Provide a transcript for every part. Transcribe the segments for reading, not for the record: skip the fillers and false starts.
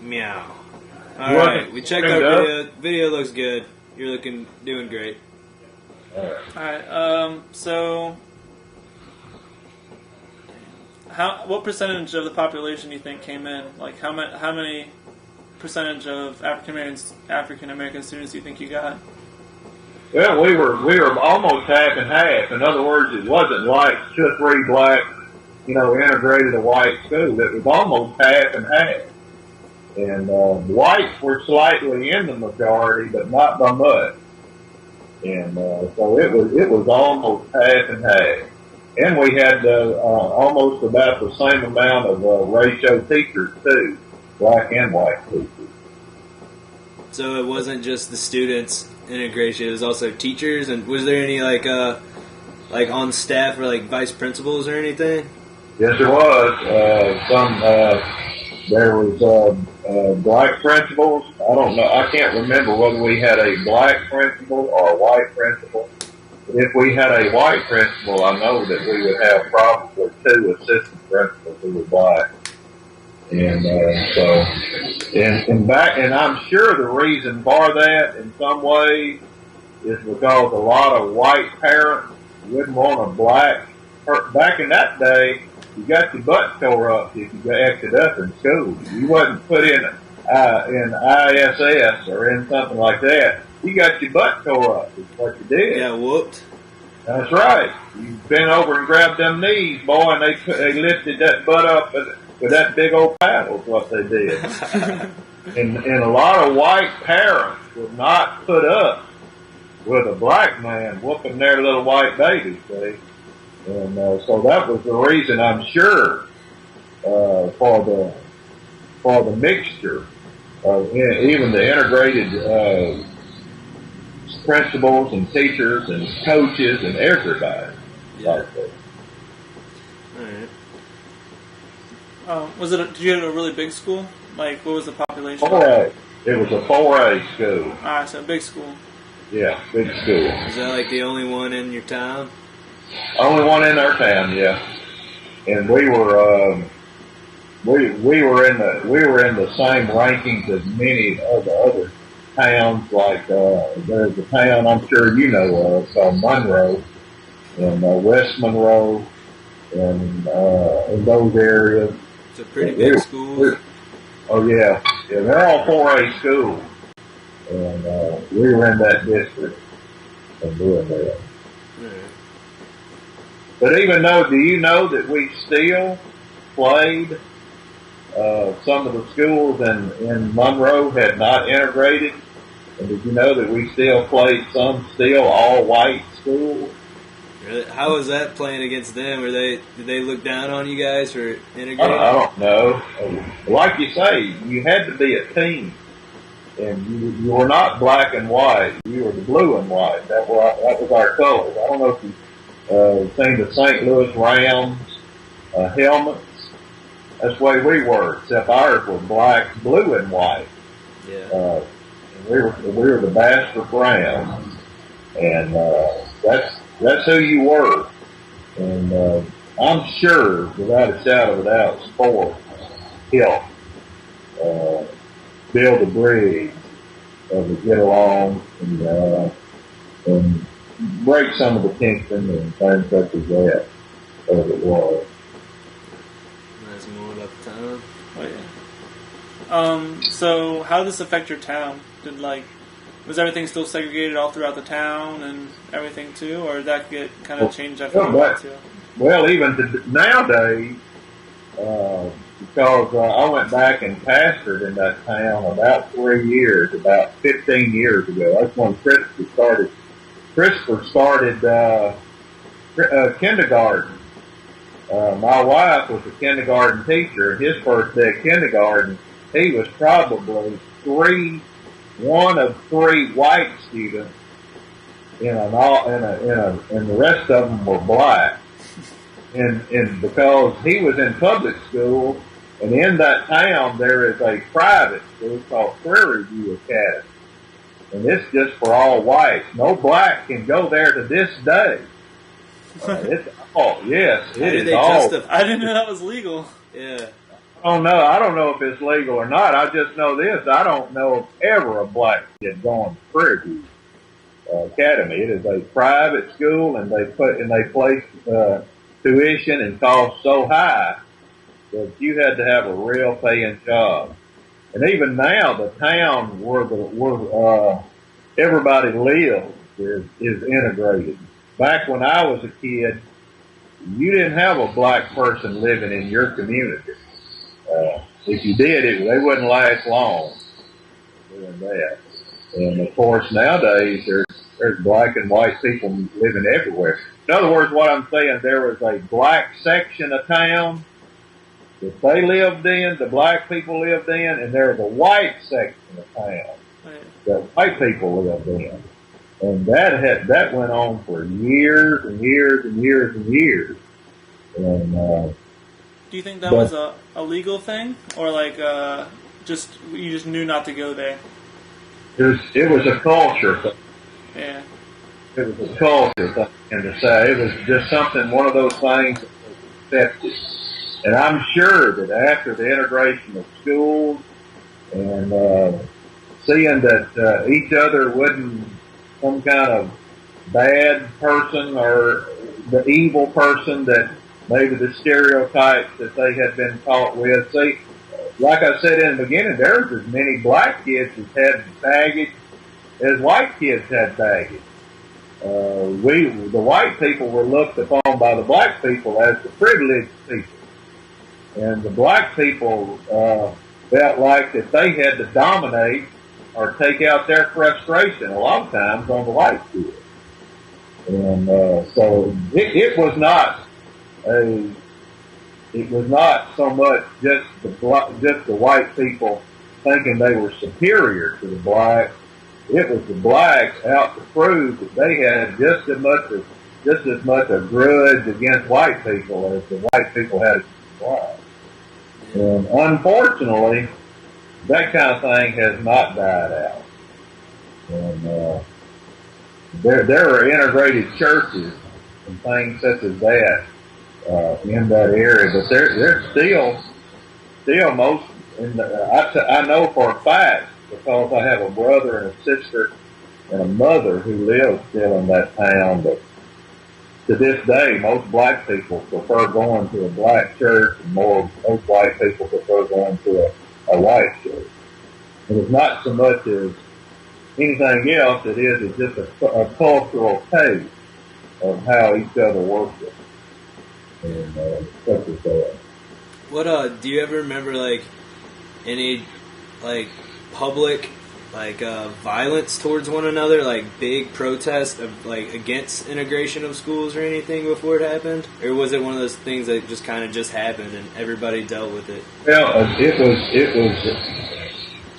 Meow. All right, we checked our video. Video looks good. You're doing great. All right. So, what percentage of the population do you think came in? Like, how many percentage of African American students do you think you got? Well, we were almost half and half. In other words, it wasn't like 2 or 3 black, integrated a white school. It was almost half and half. And whites were slightly in the majority, but not by much. And so it was almost half and half. And we had almost about the same amount of ratio teachers too, black and white teachers. So it wasn't just the students integration; it was also teachers. And was there any like on staff or like vice principals or anything? Yes, there was. There was black principals. I don't know. I can't remember whether we had a black principal or a white principal. But if we had a white principal, I know that we would have probably 2 assistant principals who were black. And and I'm sure the reason for that in some ways is because a lot of white parents wouldn't want a black. Back in that day, you got your butt tore up if you acted up in school. You wasn't put in ISS or in something like that. You got your butt tore up. Is what you did. Yeah, whooped. That's right. You bent over and grabbed them knees, boy, and they lifted that butt up with that big old paddle. Is what they did. and a lot of white parents would not put up with a black man whooping their little white babies. See. And so that was the reason, I'm sure, for the mixture of even the integrated principals and teachers and coaches and everybody. Yeah. Like that. All right. Did you go to a really big school? Like, what was the population? 4A. It was a 4A school. All right, so a big school. Yeah, big school. Is that like the only one in your town? Only one in our town, yeah. And we were we were in the same rankings as many of the other towns. Like there's a town I'm sure you know of called Monroe, and West Monroe, and in those areas. It's a pretty big school. Oh yeah, they're all 4A schools, and we were in that district and doing that. But do you know that we still played, some of the schools in Monroe had not integrated? And did you know that we still played some still all white schools? Really? How was that playing against them? Did they look down on you guys for integrating? I don't know. Like you say, you had to be a team. And you were not black and white. You were the blue and white. That was our colors. I don't know if you seen the St. Louis Rams helmets. That's the way we were, except ours were black, blue, and white. Yeah. We were the Bastrop Rams, and that's who you were. And I'm sure, without a shadow of a doubt, sport helped build a bridge to get along and break some of the tension and things such as that, as it was. That's more about the town. Oh yeah. So how did this affect your town? Was everything still segregated all throughout the town and everything too, or did that get kind of changed after you got to? Well, even nowadays, because I went back and pastored in that town about 3 years, about 15 years ago. That's when Christopher started kindergarten. My wife was a kindergarten teacher, and his first day of kindergarten, he was probably one of 3 white students, and the rest of them were black. And because he was in public school, and in that town there is a private school called Prairie View Academy. And it's just for all whites. No black can go there to this day. It's all, yes, it is all. I didn't know that was legal. Yeah. don't know. I don't know if it's legal or not. I just know this. I don't know of ever a black kid going to Prairie View Academy. It is a private school, and they place tuition and cost so high that you had to have a real paying job. And even now, the town where everybody lives is integrated. Back when I was a kid, you didn't have a black person living in your community. If you did, they wouldn't last long doing that. And of course, nowadays there's black and white people living everywhere. In other words, what I'm saying, there was a black section of town that they lived in, the black people lived in, and there was a white section of town that white people lived in. And that went on for years and years and years and years. And do you think that was a legal thing, or like just you just knew not to go there? It was a culture thing. Yeah. It was a culture thing, and to say it was just something, one of those things that was accepted. And I'm sure that after the integration of schools and seeing that each other wasn't some kind of bad person or the evil person that maybe the stereotypes that they had been taught with. See, like I said in the beginning, there was as many black kids that had baggage as white kids had baggage. The white people were looked upon by the black people as the privileged people. And the black people felt like that they had to dominate or take out their frustration a lot of times on the white kids. And so it was not so much just the white people thinking they were superior to the blacks. It was the blacks out to prove that they had just as much a grudge against white people as the white people had against the blacks. And unfortunately, that kind of thing has not died out. And there are integrated churches and things such as that in that area, but there's still most. I know for a fact, because I have a brother and a sister and a mother who live still in that town, but to this day, most black people prefer going to a black church, and most white people prefer going to a white church. And it's not so much as anything else. It's just a cultural taste of how each other worship. And such as that. What do you ever remember like any like public like violence towards one another, like big protests of like against integration of schools or anything before it happened, or was it one of those things that just kind of just happened and everybody dealt with it? Well, it was.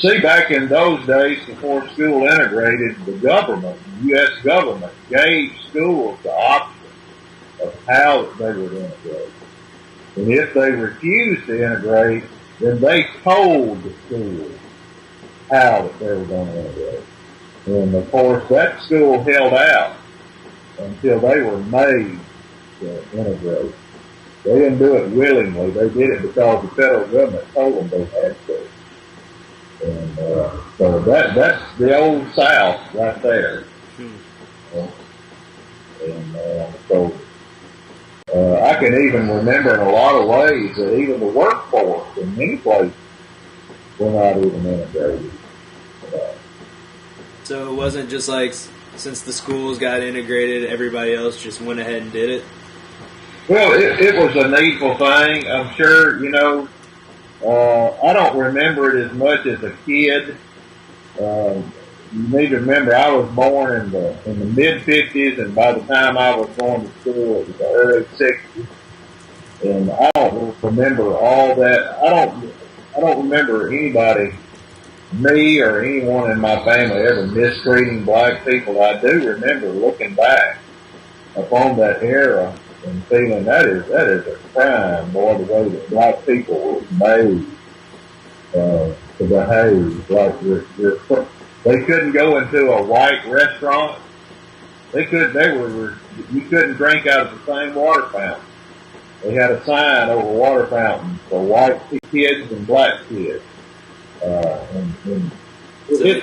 See, back in those days before school integrated, the government, the U.S. government, gave schools the option of how they would integrate. And if they refused to integrate, then they told the schools how that they were going to integrate. And of course, that school held out until they were made to integrate. They didn't do it willingly. They did it because the federal government told them they had to. And so that's the old South right there. And so I can even remember in a lot of ways that even the workforce in many places were not even integrated. So it wasn't just like since the schools got integrated, everybody else just went ahead and did it? Well, it was a needful thing. I'm sure, I don't remember it as much as a kid. You need to remember I was born in the mid-50s, and by the time I was going to school, it was the early 60s. And I don't remember all that. I don't remember anybody, me or anyone in my family, ever mistreating black people. I do remember looking back upon that era and feeling that is a crime, boy, the way that black people were made to behave like they couldn't go into a white restaurant. You couldn't drink out of the same water fountain. They had a sign over water fountain for white kids and black kids.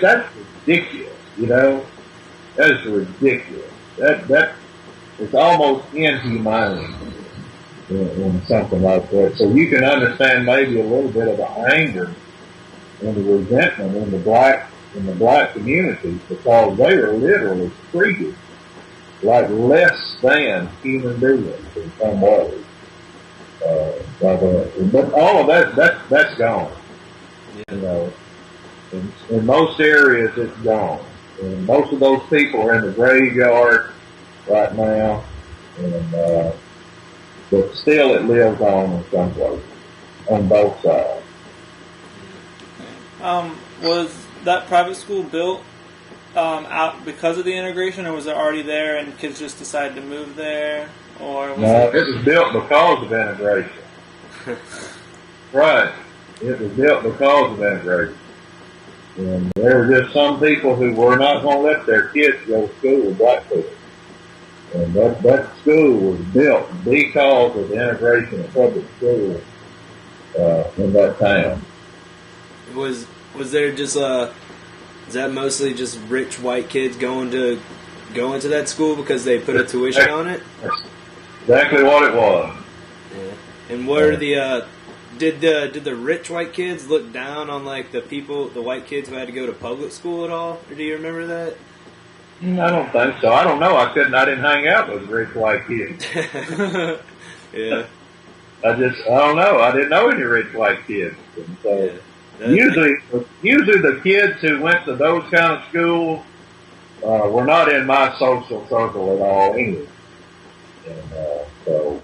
That's ridiculous, you know. That is ridiculous. That is almost inhumane in something like that. So you can understand maybe a little bit of the anger and the resentment in the black communities, because they were literally treated like less than human beings in some ways. But all of that's gone. You know, in most areas it's gone. And most of those people are in the graveyard right now, and but still it lives on in some places, on both sides. Was that private school built out because of the integration, or was it already there and kids just decided to move there? Or was it was built because of integration. Right. It was built because of integration. And there were just some people who were not going to let their kids go to school with black people. And that school was built because of the integration of public schools in that town. Was there just is that mostly just rich white kids going to that school because they put a tuition on it? That's exactly what it was. Yeah. And what are the did the rich white kids look down on like the white kids who had to go to public school at all? Or do you remember that? I don't think so. I don't know. I didn't hang out with rich white kids. Yeah. I don't know. I didn't know any rich white kids. And so usually the kids who went to those kind of schools were not in my social circle at all anyway. And so